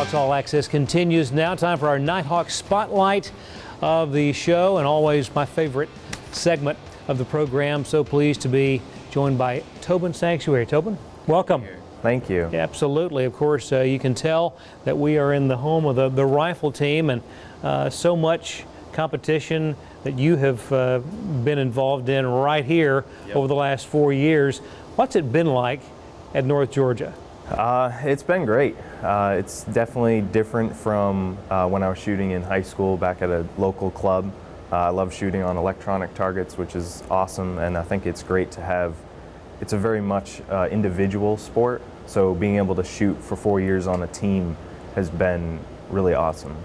Nighthawks All Access continues. Now time for our Nighthawks Spotlight of the show, and always my favorite segment of the program. So pleased to be joined by Tobin Sanctuary. Tobin, welcome. Thank you. Yeah, absolutely. Of course, you can tell that we are in the home of the rifle team, and so much competition that you have been involved in right here over the last 4 years. What's it been like at North Georgia? It's been great. It's definitely different from when I was shooting in high school back at a local club. I love shooting on electronic targets, which is awesome, and I think it's great to have. It's a very much individual sport, so being able to shoot for 4 years on a team has been really awesome.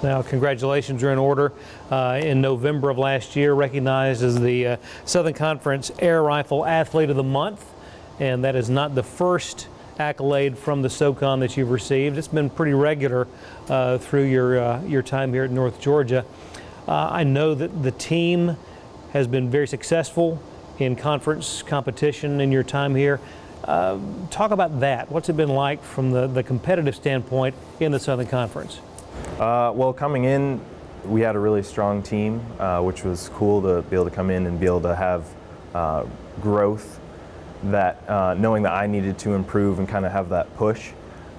Now, congratulations, you're in order. In November of last year, recognized as the Southern Conference Air Rifle Athlete of the Month, and that is not the first accolade from the SoCon that you've received. It's been pretty regular through your time here at North Georgia. I know that the team has been very successful in conference competition in your time here. Talk about that. What's it been like from the competitive standpoint in the Southern Conference? Well, coming in, we had a really strong team, which was cool to be able to come in and be able to have growth, that knowing that I needed to improve and kind of have that push.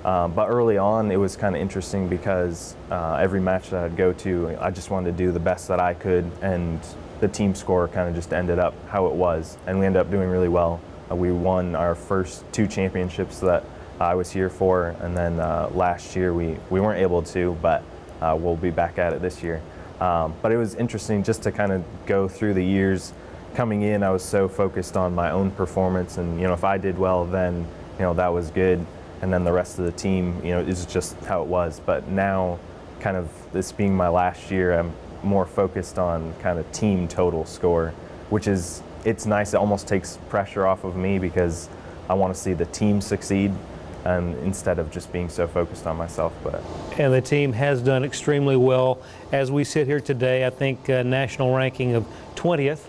But early on, it was kind of interesting because every match that I'd go to, I just wanted to do the best that I could, and the team score kind of just ended up how it was, and we ended up doing really well. We won our first 2 championships that I was here for, and then last year we weren't able to, but we'll be back at it this year. But it was interesting just to kind of go through the years. Coming in, I was so focused on my own performance, and if I did well, then that was good, and then the rest of the team, is just how it was. But now, kind of this being my last year, I'm more focused on kind of team total score, which is, it's nice. It almost takes pressure off of me because I want to see the team succeed, instead of just being so focused on myself. And the team has done extremely well. As we sit here today, I think national ranking of 20th.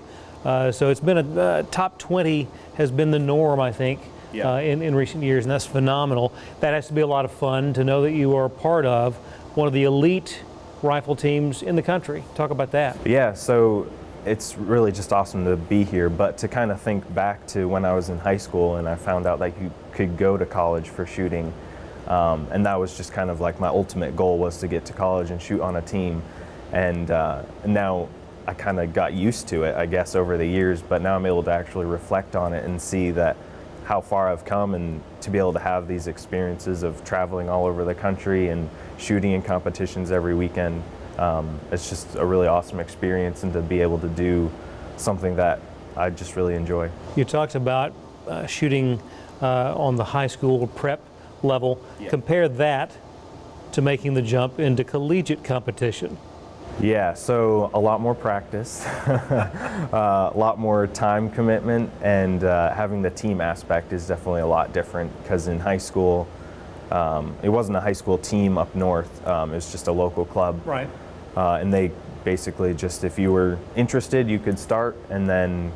So it's been a top 20 has been the norm, I think, in recent years, and that's phenomenal. That has to be a lot of fun to know that you are part of one of the elite rifle teams in the country. Talk about that. Yeah, so it's really just awesome to be here, but to kind of think back to when I was in high school and I found out that you could go to college for shooting, and that was just kind of like my ultimate goal, was to get to college and shoot on a team. And now I kind of got used to it, I guess, over the years, but now I'm able to actually reflect on it and see that how far I've come, and to be able to have these experiences of traveling all over the country and shooting in competitions every weekend. It's just a really awesome experience, and to be able to do something that I just really enjoy. You talked about shooting on the high school prep level. Yeah. Compare that to making the jump into collegiate competition. Yeah, so a lot more practice, a lot more time commitment, and having the team aspect is definitely a lot different, because in high school, it wasn't a high school team up north, it was just a local club. Right. And they basically just, if you were interested, you could start, and then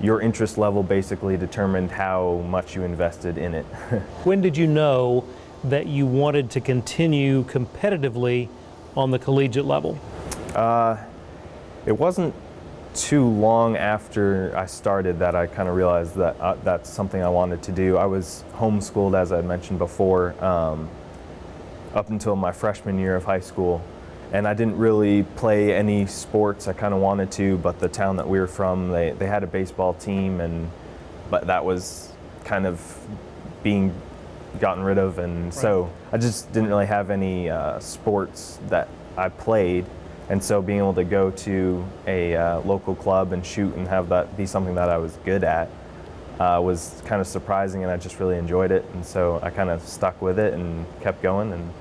your interest level basically determined how much you invested in it. When did you know that you wanted to continue competitively on the collegiate level? It wasn't too long after I started that I kind of realized that that's something I wanted to do. I was homeschooled, as I mentioned before, up until my freshman year of high school, and I didn't really play any sports. I kind of wanted to, but the town that we were from, they had a baseball team, but that was kind of being gotten rid of, and so I just didn't really have any sports that I played. And so being able to go to a local club and shoot and have that be something that I was good at was kind of surprising, and I just really enjoyed it. And so I kind of stuck with it and kept going, and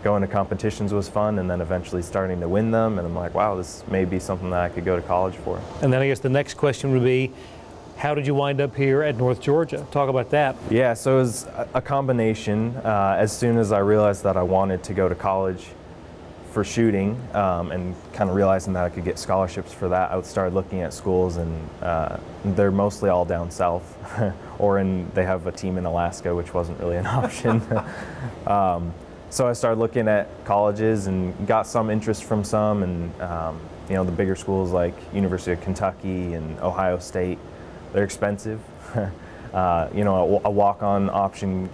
going to competitions was fun, and then eventually starting to win them. And I'm like, wow, this may be something that I could go to college for. And then I guess the next question would be, how did you wind up here at North Georgia? Talk about that. Yeah, so it was a combination. As soon as I realized that I wanted to go to college for shooting, and kind of realizing that I could get scholarships for that, I started looking at schools, and they're mostly all down south, or they have a team in Alaska, which wasn't really an option. So I started looking at colleges and got some interest from some, and the bigger schools like University of Kentucky and Ohio State, they're expensive. A walk-on option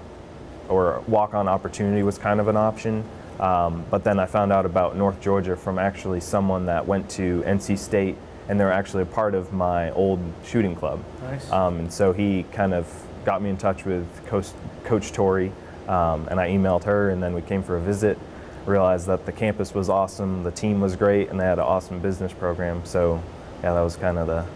or walk-on opportunity was kind of an option. But then I found out about North Georgia from actually someone that went to NC State, and they were actually a part of my old shooting club. Nice. And so he kind of got me in touch with Coach Tori, and I emailed her, and then we came for a visit. Realized that the campus was awesome, the team was great, and they had an awesome business program. So yeah, that was kind of the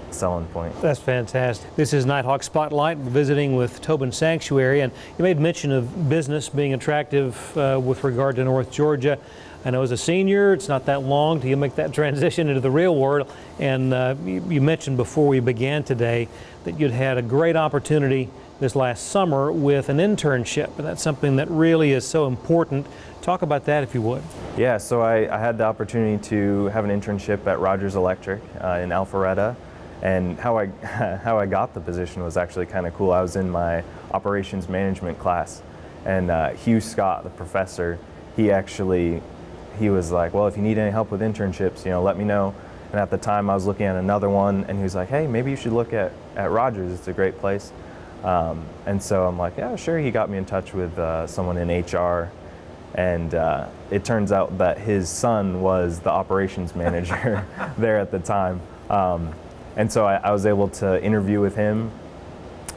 selling point. That's fantastic. This is Nighthawk Spotlight, visiting with Tobin Sanctuary, and you made mention of business being attractive with regard to North Georgia. I know as a senior, it's not that long till you make that transition into the real world, and you mentioned before we began today that you'd had a great opportunity this last summer with an internship, and that's something that really is so important. Talk about that if you would. Yeah, so I had the opportunity to have an internship at Rogers Electric in Alpharetta. And how I got the position was actually kind of cool. I was in my operations management class, and Hugh Scott, the professor, he was like, well, if you need any help with internships, let me know. And at the time I was looking at another one, and he was like, hey, maybe you should look at Rogers. It's a great place. And so I'm like, yeah, sure. He got me in touch with someone in HR, and it turns out that his son was the operations manager there at the time. And so I was able to interview with him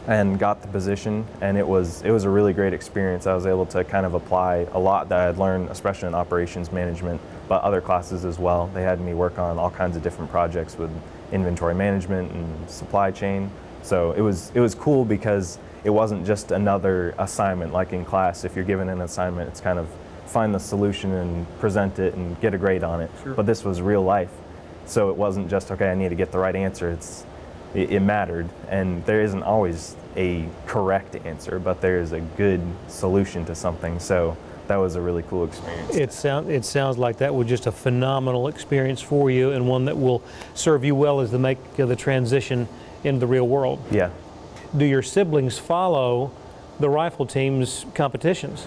and got the position, and it was a really great experience. I was able to kind of apply a lot that I had learned, especially in operations management, but other classes as well. They had me work on all kinds of different projects with inventory management and supply chain. So it was cool because it wasn't just another assignment like in class. If you're given an assignment, it's kind of find the solution and present it and get a grade on it. Sure. But this was real life. So it wasn't just, okay, I need to get the right answer. It mattered, and there isn't always a correct answer, but there is a good solution to something. So that was a really cool experience. It sounds like that was just a phenomenal experience for you, and one that will serve you well as to make the transition into the real world. Yeah. Do your siblings follow the rifle team's competitions?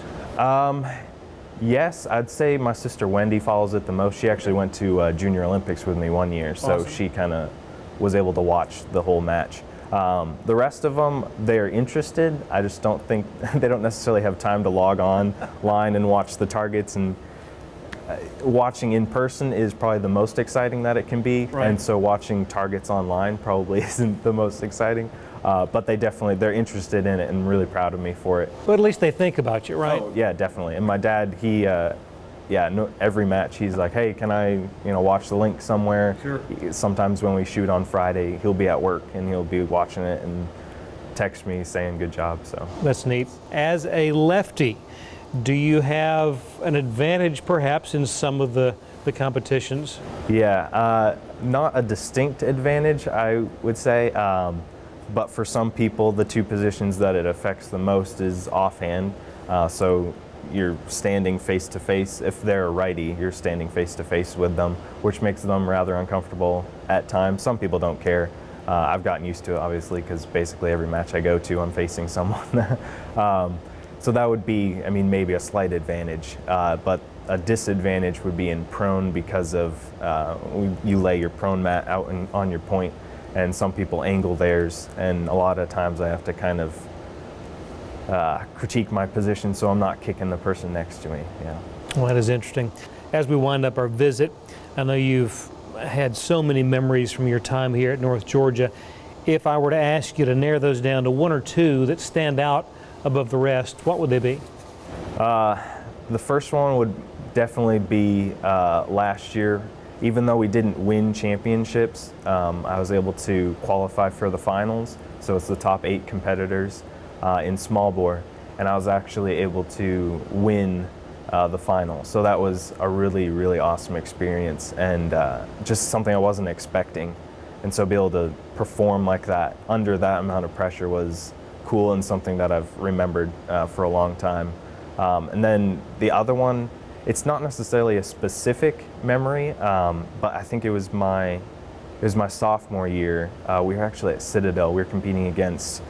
Yes, I'd say my sister Wendy follows it the most. She actually went to Junior Olympics with me one year, so Awesome. she kind of was able to watch the whole match. The rest of them, they're interested. I just don't think they don't necessarily have time to log online and watch the targets. And watching in person is probably the most exciting that it can be. Right. And so watching targets online probably isn't the most exciting. But they're interested in it and really proud of me for it. But at least they think about you, right? Oh, yeah, definitely. And my dad, every match he's like, hey, can I, watch the link somewhere? Sure. Sometimes when we shoot on Friday, he'll be at work and he'll be watching it and text me saying good job. So That's neat. As a lefty, do you have an advantage perhaps in some of the competitions? yeah, not a distinct advantage, I would say. But for some people, the two positions that it affects the most is offhand. So you're standing face to face. If they're a righty, you're standing face to face with them, which makes them rather uncomfortable at times. Some people don't care. I've gotten used to it, obviously, because basically every match I go to, I'm facing someone. So that would be, maybe a slight advantage. But a disadvantage would be in prone because of you lay your prone mat out on your point, and some people angle theirs, and a lot of times I have to kind of critique my position so I'm not kicking the person next to me. Yeah. Well, that is interesting. As we wind up our visit, I know you've had so many memories from your time here at North Georgia. If I were to ask you to narrow those down to one or two that stand out above the rest, what would they be? The first one would definitely be last year. Even though we didn't win championships, I was able to qualify for the finals. So it's the top 8 competitors in small bore, and I was actually able to win the final. So that was a really, really awesome experience, and just something I wasn't expecting. And so be able to perform like that under that amount of pressure was cool, and something that I've remembered for a long time. And then the other one, it's not necessarily a specific memory, but I think it was my sophomore year. We were actually at Citadel. We were competing against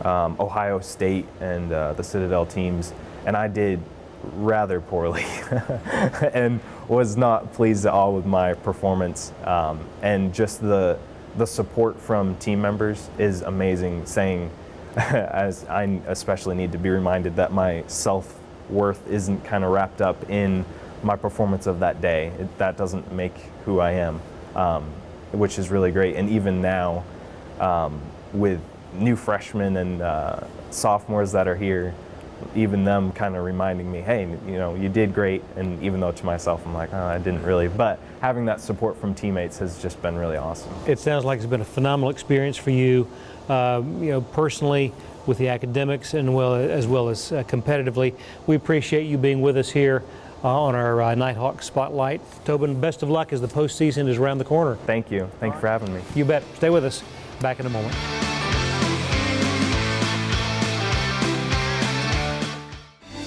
Ohio State and the Citadel teams, and I did rather poorly and was not pleased at all with my performance. And just the support from team members is amazing, saying, as I especially need to be reminded that my self-worth isn't kind of wrapped up in my performance of that day. That doesn't make who I am, which is really great. And even now, with new freshmen and sophomores that are here, even them kind of reminding me, hey, you know, you did great. And even though to myself, I'm like, oh, I didn't really. But having that support from teammates has just been really awesome. It sounds like it's been a phenomenal experience for you, personally, with the academics and as well as competitively. We appreciate you being with us here on our Nighthawks Spotlight. Tobin, best of luck as the postseason is around the corner. Thank you. Thank you for having me. You bet. Stay with us. Back in a moment.